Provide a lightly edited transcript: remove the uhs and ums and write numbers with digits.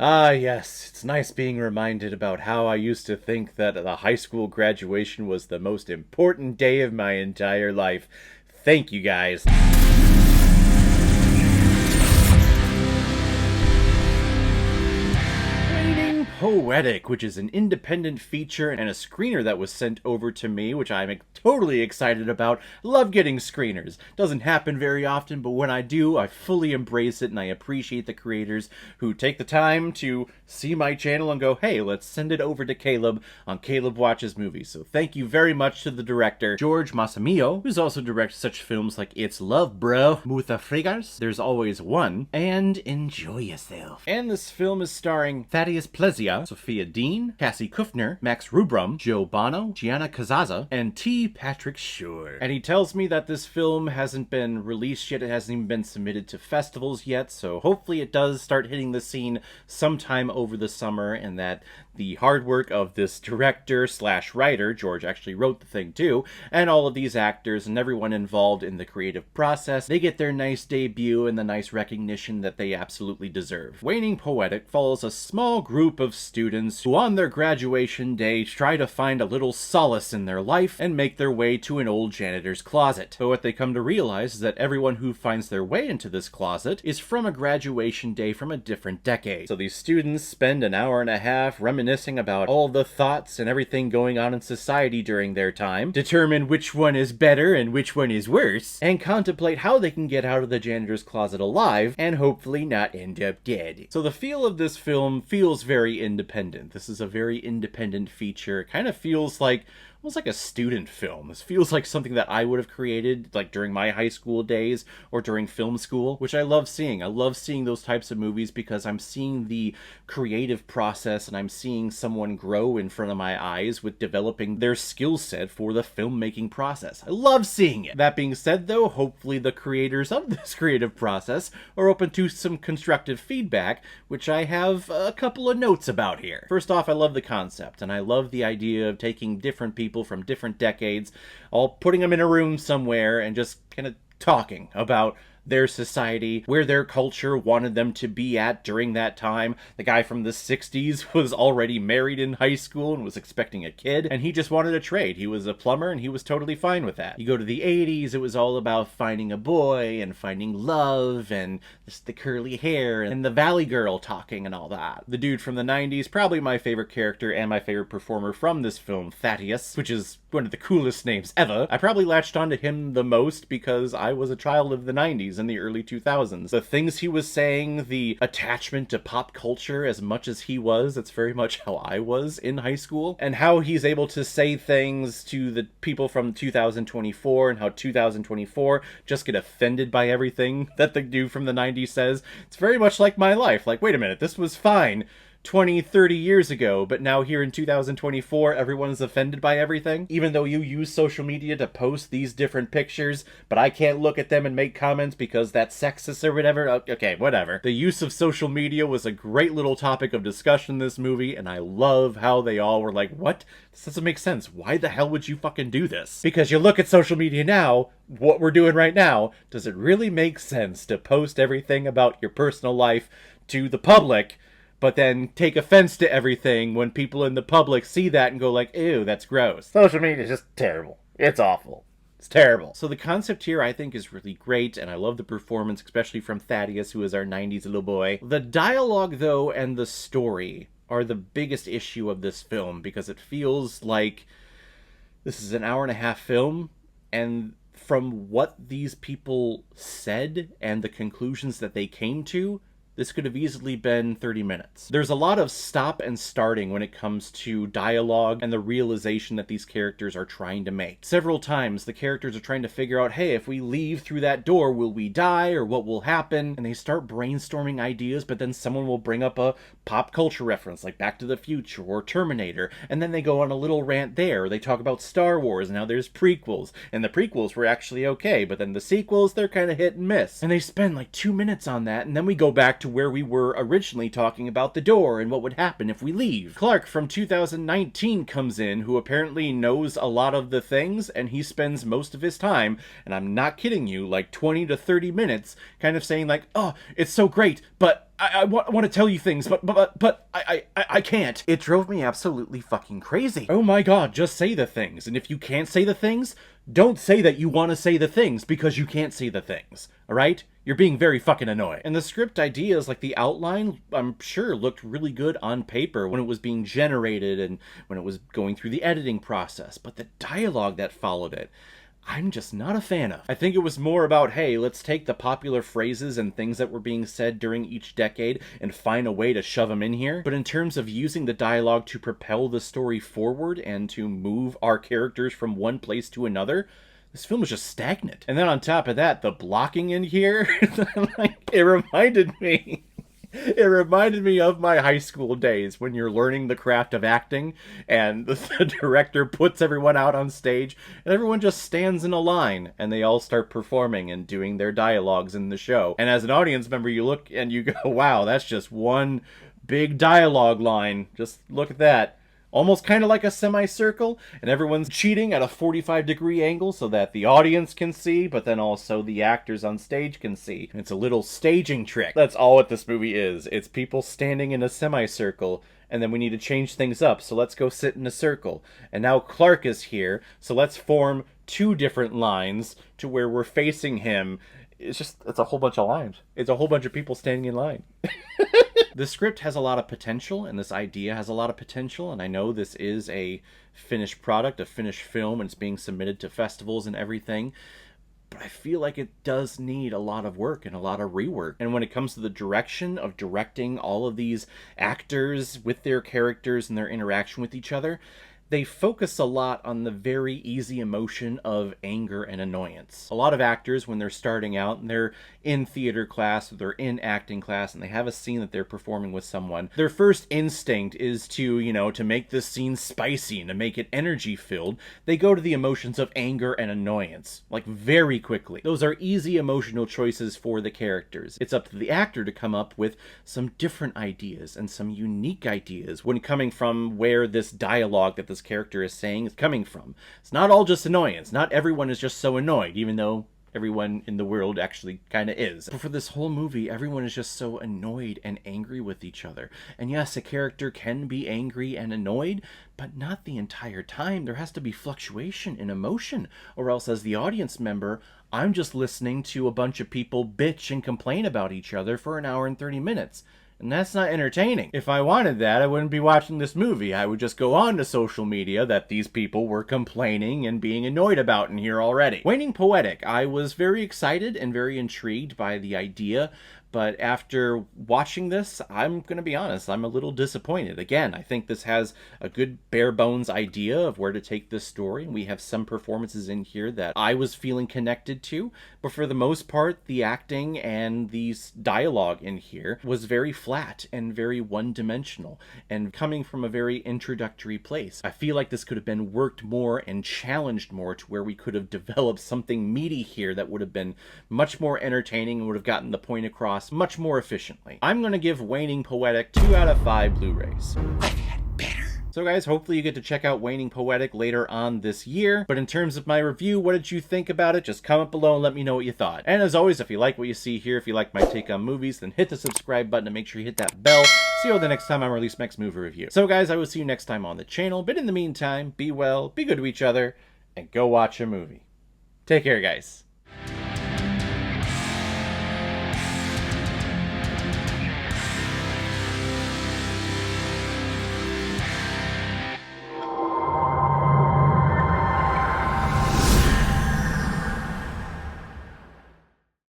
Ah, yes, it's nice being reminded about how I used to think that the high school graduation was the most important day of my entire life. Thank you guys. Waning Poetic, which is an independent feature and a screener that was sent over to me, which I'm totally excited about. Love getting screeners. Doesn't happen very often, but when I do, I fully embrace it, and I appreciate the creators who take the time to see my channel and go, hey, let's send it over to Caleb on Caleb Watches Movies. So thank you very much to the director, George Massimio, who's also directed such films like It's Love, Bro, Muta Frigas, There's Always One, and Enjoy Yourself. And this film is starring Thaddeus Plezia, Sophia Dean, Cassie Kufner, Max Rubrum, Joe Bono, Gianna Cazaza, and T. Patrick Shore. And he tells me that this film hasn't been released yet, it hasn't even been submitted to festivals yet, so hopefully it does start hitting the scene sometime over the summer, and that the hard work of this director slash writer, George actually wrote the thing too, and all of these actors and everyone involved in the creative process, they get their nice debut and the nice recognition that they absolutely deserve. Waning Poetic follows a small group of students who on their graduation day try to find a little solace in their life and make their way to an old janitor's closet. But what they come to realize is that everyone who finds their way into this closet is from a graduation day from a different decade. So these students spend an hour and a half reminiscing about all the thoughts and everything going on in society during their time, determine which one is better and which one is worse, and contemplate how they can get out of the janitor's closet alive and hopefully not end up dead. So the feel of this film feels very independent. This is a very independent feature. It kind of feels like almost like a student film. This feels like something that I would have created like during my high school days or during film school, which I love seeing. I love seeing those types of movies because I'm seeing the creative process and I'm seeing someone grow in front of my eyes with developing their skill set for the filmmaking process. I love seeing it. That being said though, hopefully the creators of this creative process are open to some constructive feedback, which I have a couple of notes about here. First off, I love the concept and I love the idea of taking different people from different decades, all putting them in a room somewhere and just kind of talking about their society, where their culture wanted them to be at during that time. The guy from the 60s was already married in high school and was expecting a kid, and he just wanted a trade. He was a plumber and he was totally fine with that. You go to the 80s, it was all about finding a boy and finding love and just the curly hair and the valley girl talking and all that. The dude from the 90s, probably my favorite character and my favorite performer from this film, Thaddeus, which is one of the coolest names ever. I probably latched onto him the most because I was a child of the 90s and the early 2000s. The things he was saying, the attachment to pop culture as much as he was, that's very much how I was in high school, and how he's able to say things to the people from 2024 and how 2024 just get offended by everything that the dude from the 90s says. It's very much like my life. Like, wait a minute, this was fine 20, 30 years ago, but now here in 2024, everyone's offended by everything? Even though you use social media to post these different pictures, but I can't look at them and make comments because that's sexist or whatever? Okay, whatever. The use of social media was a great little topic of discussion in this movie, and I love how they all were like, what? This doesn't make sense. Why the hell would you fucking do this? Because you look at social media now, what we're doing right now, does it really make sense to post everything about your personal life to the public, but then take offense to everything when people in the public see that and go like, ew, that's gross. Social media is just terrible. It's awful. It's terrible. So the concept here I think is really great, and I love the performance, especially from Thaddeus, who is our 90s little boy. The dialogue, though, and the story are the biggest issue of this film, because it feels like this is an hour-and-a-half film, and from what these people said and the conclusions that they came to, this could have easily been 30 minutes. There's a lot of stop and starting when it comes to dialogue and the realization that these characters are trying to make. Several times, the characters are trying to figure out, hey, if we leave through that door, will we die, or what will happen? And they start brainstorming ideas, but then someone will bring up a pop culture reference, like Back to the Future or Terminator, and then they go on a little rant there. They talk about Star Wars, and now there's prequels, and the prequels were actually okay, but then the sequels, they're kind of hit and miss. And they spend like 2 minutes on that, and then we go back to to where we were originally talking about the door and what would happen if we leave. Clark from 2019 comes in, who apparently knows a lot of the things, and he spends most of his time, and I'm not kidding you, like 20 to 30 minutes, kind of saying like, oh, it's so great, but I want to tell you things, but I can't. It drove me absolutely fucking crazy. Oh my god, just say the things. And if you can't say the things, don't say that you want to say the things because you can't say the things. Alright? You're being very fucking annoying. And the script ideas, like the outline, I'm sure looked really good on paper when it was being generated and when it was going through the editing process. But the dialogue that followed it, I'm just not a fan of. I think it was more about, hey, let's take the popular phrases and things that were being said during each decade and find a way to shove them in here. But in terms of using the dialogue to propel the story forward and to move our characters from one place to another, this film is just stagnant. And then on top of that, the blocking in here, it reminded me of my high school days when you're learning the craft of acting and the director puts everyone out on stage and everyone just stands in a line and they all start performing and doing their dialogues in the show. And as an audience member, you look and you go, wow, that's just one big dialogue line. Just look at that. Almost kind of like a semicircle, and everyone's cheating at a 45-degree angle so that the audience can see, but then also the actors on stage can see. And it's a little staging trick. That's all what this movie is. It's people standing in a semicircle, and then we need to change things up, so let's go sit in a circle. And now Clark is here, so let's form two different lines to where we're facing him. It's a whole bunch of lines. It's a whole bunch of people standing in line. The script has a lot of potential, and this idea has a lot of potential, and I know this is a finished product, a finished film, and it's being submitted to festivals and everything, but I feel like it does need a lot of work and a lot of rework. And when it comes to the direction of directing all of these actors with their characters and their interaction with each other, they focus a lot on the very easy emotion of anger and annoyance. A lot of actors, when they're starting out and they're in theater class or they're in acting class and they have a scene that they're performing with someone, their first instinct is to make this scene spicy and to make it energy filled. They go to the emotions of anger and annoyance, like very quickly. Those are easy emotional choices for the characters. It's up to the actor to come up with some different ideas and some unique ideas when coming from where this dialogue that this character is saying is coming from. It's not all just annoyance. Not everyone is just so annoyed, even though everyone in the world actually kind of is. But for this whole movie, everyone is just so annoyed and angry with each other. And yes, a character can be angry and annoyed, but not the entire time. There has to be fluctuation in emotion, or else as the audience member, I'm just listening to a bunch of people bitch and complain about each other for an hour and 30 minutes. And that's not entertaining. If I wanted that, I wouldn't be watching this movie. I would just go on to social media that these people were complaining and being annoyed about in here already. Waning Poetic. I was very excited and very intrigued by the idea, but after watching this, I'm going to be honest, I'm a little disappointed. Again, I think this has a good bare bones idea of where to take this story. We have some performances in here that I was feeling connected to, but for the most part, the acting and the dialogue in here was very flat and very one-dimensional, and coming from a very introductory place. I feel like this could have been worked more and challenged more to where we could have developed something meaty here that would have been much more entertaining and would have gotten the point across much more efficiently. I'm going to give Waning Poetic 2 out of 5 Blu-rays. I've had better. So guys, hopefully you get to check out Waning Poetic later on this year. But in terms of my review, what did you think about it? Just comment below and let me know what you thought. And as always, if you like what you see here, if you like my take on movies, then hit the subscribe button and make sure you hit that bell. See you the next time I release next movie review. So guys, I will see you next time on the channel. But in the meantime, be well, be good to each other, and go watch a movie. Take care, guys.